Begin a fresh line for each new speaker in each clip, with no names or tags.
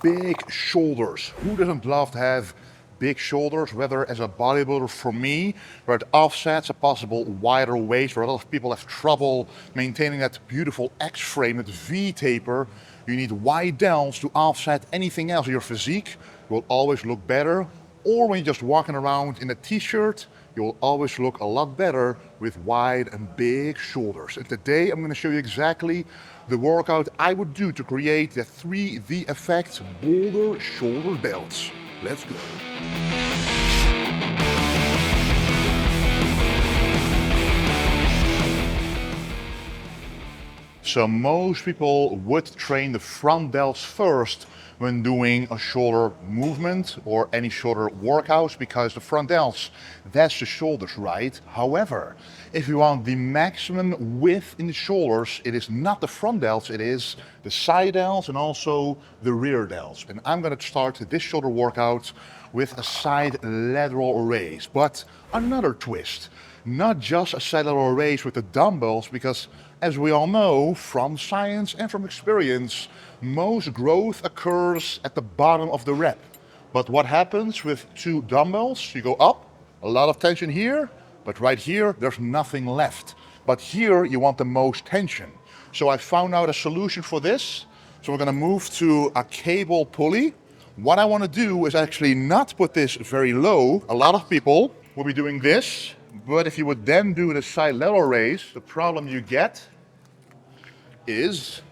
big shoulders. Who doesn't love to have big shoulders, whether as a bodybuilder for me, where it offsets a possible wider waist, where a lot of people have trouble maintaining that beautiful X-frame, that V-taper. You need wide delts to offset anything else. Your physique will always look better. Or when you're just walking around in a t-shirt, you'll always look a lot better with wide and big shoulders. And today I'm going to show you exactly the workout I would do to create the 3D effect boulder shoulder delts. Let's go. So most people would train the front delts first when doing a shoulder movement or any shoulder workouts, because the front delts, that's the shoulders, right? However, if you want the maximum width in the shoulders, it is not the front delts, it is the side delts and also the rear delts. And I'm going to start this shoulder workout with a side lateral raise, but another twist. Not just a side lateral raise with the dumbbells, because as we all know from science and from experience, most growth occurs at the bottom of the rep. But what happens with two dumbbells? You go up, a lot of tension here, but right here, there's nothing left. But here, you want the most tension. So I found out a solution for this. So we're gonna move to a cable pulley. What I wanna do is actually not put this very low. A lot of people will be doing this, but if you would then do the side lateral raise, the problem you get is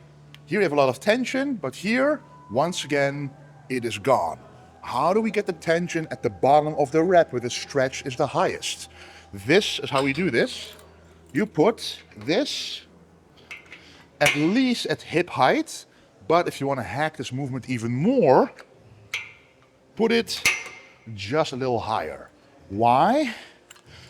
here you have a lot of tension, but here, once again, it is gone. How do we get the tension at the bottom of the rep where the stretch is the highest? This is how we do this. You put this at least at hip height, but if you want to hack this movement even more, put it just a little higher. Why?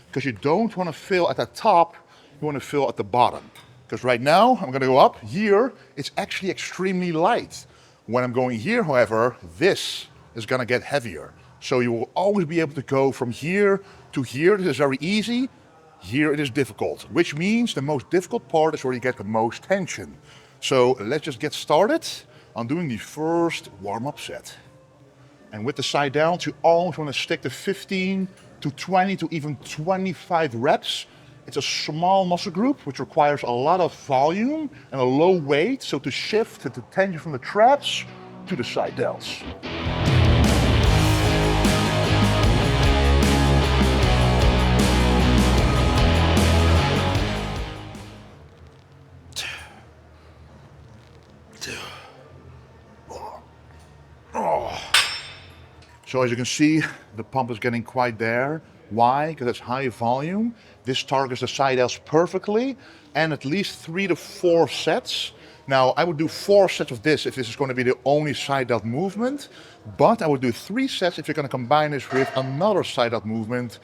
Because you don't want to fill at the top, you want to fill at the bottom. Because right now, I'm going to go up here, it's actually extremely light. When I'm going here, however, this is going to get heavier. So you will always be able to go from here to here. This is very easy. Here it is difficult, which means the most difficult part is where you get the most tension. So let's just get started on doing the first warm-up set. And with the side down, you always want to stick to 15 to 20 to even 25 reps. It's a small muscle group which requires a lot of volume and a low weight, so to shift the tension from the traps to the side delts. So as you can see, the pump is getting quite there. Why? Because it's high volume. This targets the side delts perfectly, and at least 3 to 4 sets. Now, I would do 4 sets of this if this is going to be the only side delt movement, but I would do 3 sets if you're going to combine this with another side delt movement,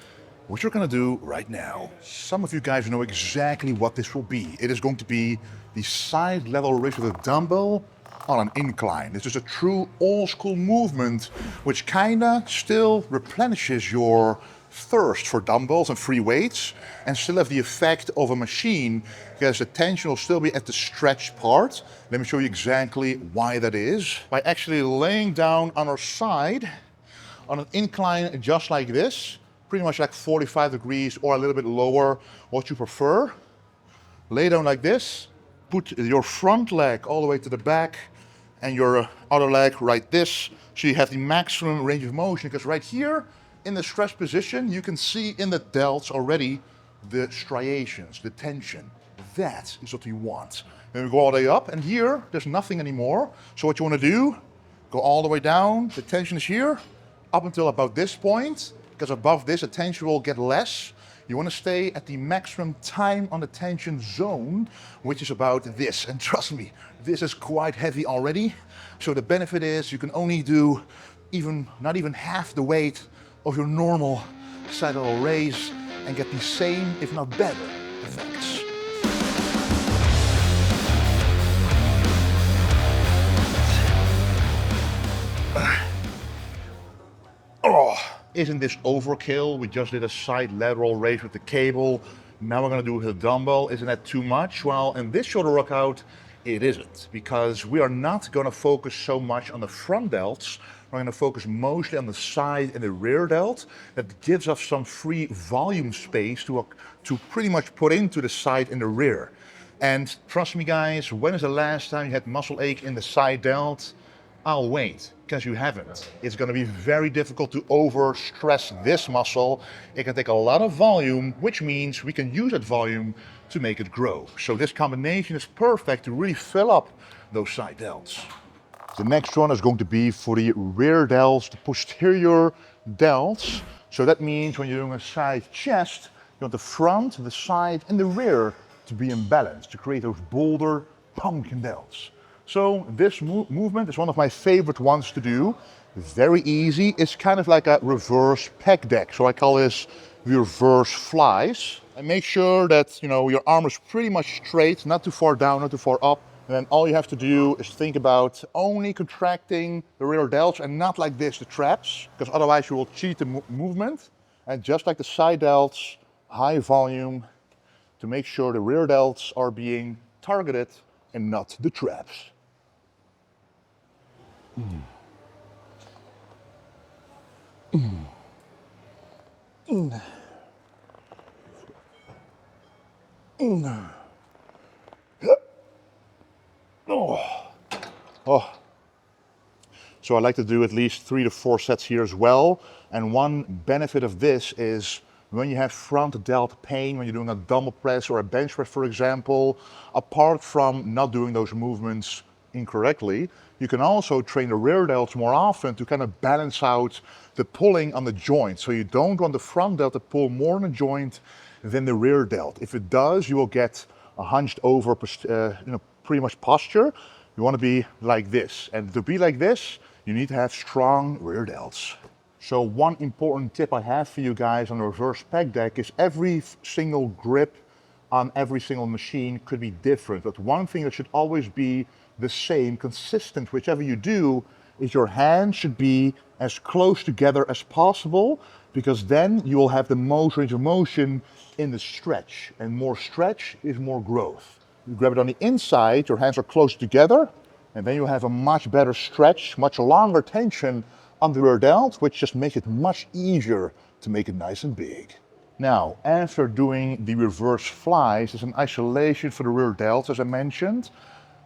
which we're going to do right now. Some of you guys know exactly what this will be. It is going to be the side lateral raise with a dumbbell on an incline. This is a true old school movement, which kinda still replenishes your thirst for dumbbells and free weights, and still have the effect of a machine, because the tension will still be at the stretch part. Let me show you exactly why that is. By actually laying down on our side on an incline just like this, pretty much like 45 degrees or a little bit lower, what you prefer. Lay down like this, put your front leg all the way to the back and your other leg right this, so you have the maximum range of motion, because right here in the stretch position, you can see in the delts already the striations, the tension. That is what you want. Then we go all the way up, and here, there's nothing anymore. So what you want to do, go all the way down, the tension is here, up until about this point, because above this, the tension will get less. You want to stay at the maximum time on the tension zone, which is about this. And trust me, this is quite heavy already. So the benefit is you can only do not even half the weight of your normal side lateral raise and get the same, if not better, effects. Oh, isn't this overkill? We just did a side lateral raise with the cable. Now we're gonna do it with a dumbbell. Isn't that too much? Well, in this shoulder workout, it isn't, because we are not going to focus so much on the front delts. We're going to focus mostly on the side and the rear delt. That gives us some free volume space to pretty much put into the side and the rear. And trust me guys, when is the last time you had muscle ache in the side delt? I'll wait, because you haven't. It's going to be very difficult to over-stress this muscle. It can take a lot of volume, which means we can use that volume to make it grow. So this combination is perfect to really fill up those side delts. The next one is going to be for the rear delts, the posterior delts. So that means when you're doing a side chest, you want the front, the side and the rear to be in balance, to create those bolder pumpkin delts. So this movement is one of my favorite ones to do. Very easy. It's kind of like a reverse pec deck. So I call this reverse flies. And make sure that your arm is pretty much straight, not too far down, not too far up. And then all you have to do is think about only contracting the rear delts and not like this, the traps, because otherwise you will cheat the movement. And just like the side delts, high volume to make sure the rear delts are being targeted and not the traps. So I like to do at least 3 to 4 sets here as well. And one benefit of this is when you have front delt pain, when you're doing a dumbbell press or a bench press, for example, apart from not doing those movements incorrectly, you can also train the rear delts more often to kind of balance out the pulling on the joint. So you don't want the front delt to pull more on the joint than the rear delt. If it does, you will get a hunched over, pretty much posture. You want to be like this. And to be like this, you need to have strong rear delts. So one important tip I have for you guys on the reverse pec deck is every single grip on every single machine could be different. But one thing that should always be the same, consistent, whichever you do, is your hands should be as close together as possible, because then you will have the most range of motion in the stretch, and more stretch is more growth. You grab it on the inside, your hands are close together, and then you have a much better stretch, much longer tension on the rear delt, which just makes it much easier to make it nice and big. Now, after doing the reverse flies, there's an isolation for the rear delts, as I mentioned,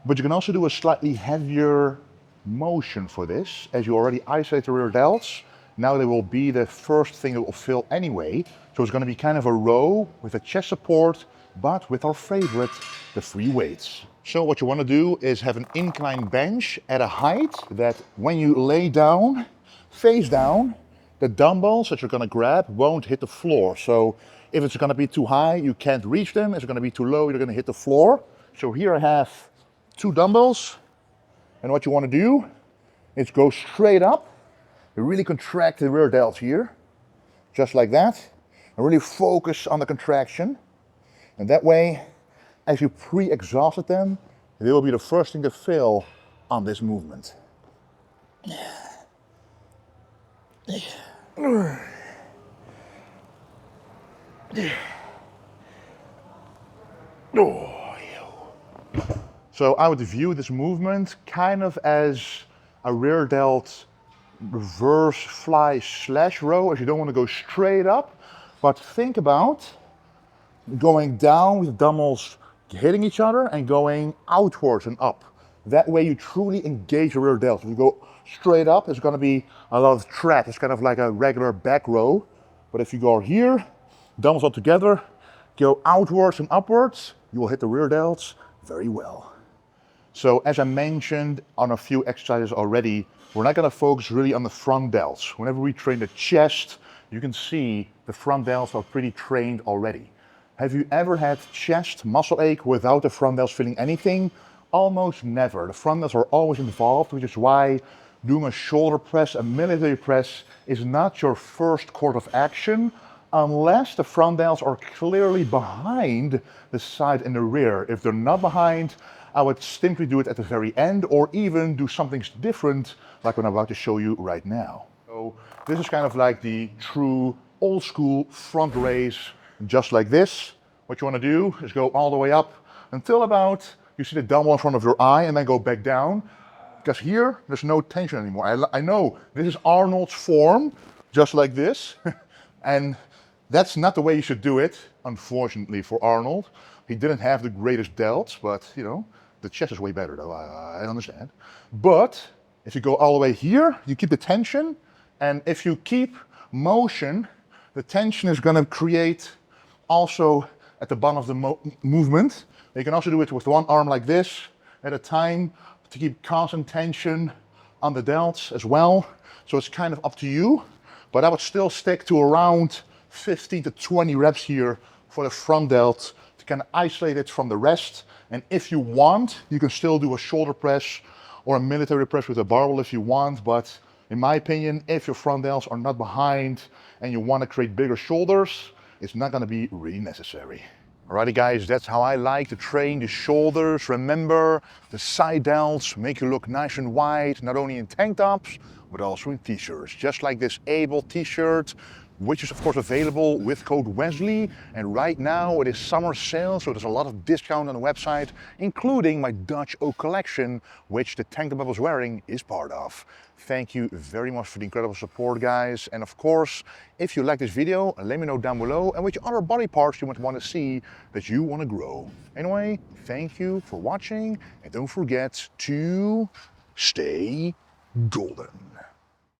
but you can also do a slightly heavier motion for this. As you already isolate the rear delts, now they will be the first thing that will fill anyway. So it's going to be kind of a row with a chest support, but with our favorite, the free weights. So what you want to do is have an incline bench at a height that when you lay down, face down, the dumbbells that you're going to grab won't hit the floor. So if it's going to be too high, you can't reach them. If it's going to be too low, you're going to hit the floor. So here I have 2 dumbbells. And what you want to do is go straight up. You really contract the rear delts here, just like that. And really focus on the contraction. And that way, as you pre-exhausted them, they will be the first thing to fill on this movement. So I would view this movement kind of as a rear delt reverse fly slash row, as you don't want to go straight up, but think about going down with the dumbbells hitting each other and going outwards and up. That way you truly engage the rear delts. If you go straight up, it's going to be a lot of trap. It's kind of like a regular back row. But if you go here, dumbbells all together, go outwards and upwards, you will hit the rear delts very well. So as I mentioned on a few exercises already, we're not going to focus really on the front delts. Whenever we train the chest, you can see the front delts are pretty trained already. Have you ever had chest muscle ache without the front delts feeling anything? Almost never. The front delts are always involved, which is why doing a shoulder press, a military press, is not your first course of action unless the front delts are clearly behind the side and the rear. If they're not behind, I would simply do it at the very end, or even do something different like what I'm about to show you right now. So this is kind of like the true old school front raise, just like this. What you want to do is go all the way up until about you see the dumbbell in front of your eye and then go back down. Because here, there's no tension anymore. I know this is Arnold's form, just like this. And that's not the way you should do it, unfortunately, for Arnold. He didn't have the greatest delts, but, you know, the chest is way better, though, I understand. But if you go all the way here, you keep the tension. And if you keep motion, the tension is going to create also at the bottom of the movement. You can also do it with one arm like this at a time to keep constant tension on the delts as well. So it's kind of up to you, but I would still stick to around 15 to 20 reps here for the front delt to kind of isolate it from the rest. And if you want, you can still do a shoulder press or a military press with a barbell if you want, but in my opinion, if your front delts are not behind and you want to create bigger shoulders, it's not going to be really necessary. Alrighty guys, that's how I like to train the shoulders. Remember, the side delts make you look nice and wide, not only in tank tops, but also in t-shirts. Just like this Able t-shirt, which is of course available with code Wesley. And right now it is summer sale, so there's a lot of discount on the website, including my Dutch Oak collection, which the tank top I was wearing is part of. Thank you very much for the incredible support, guys. And of course, if you like this video, let me know down below and which other body parts you might want to see that you want to grow. Anyway, thank you for watching and don't forget to stay golden.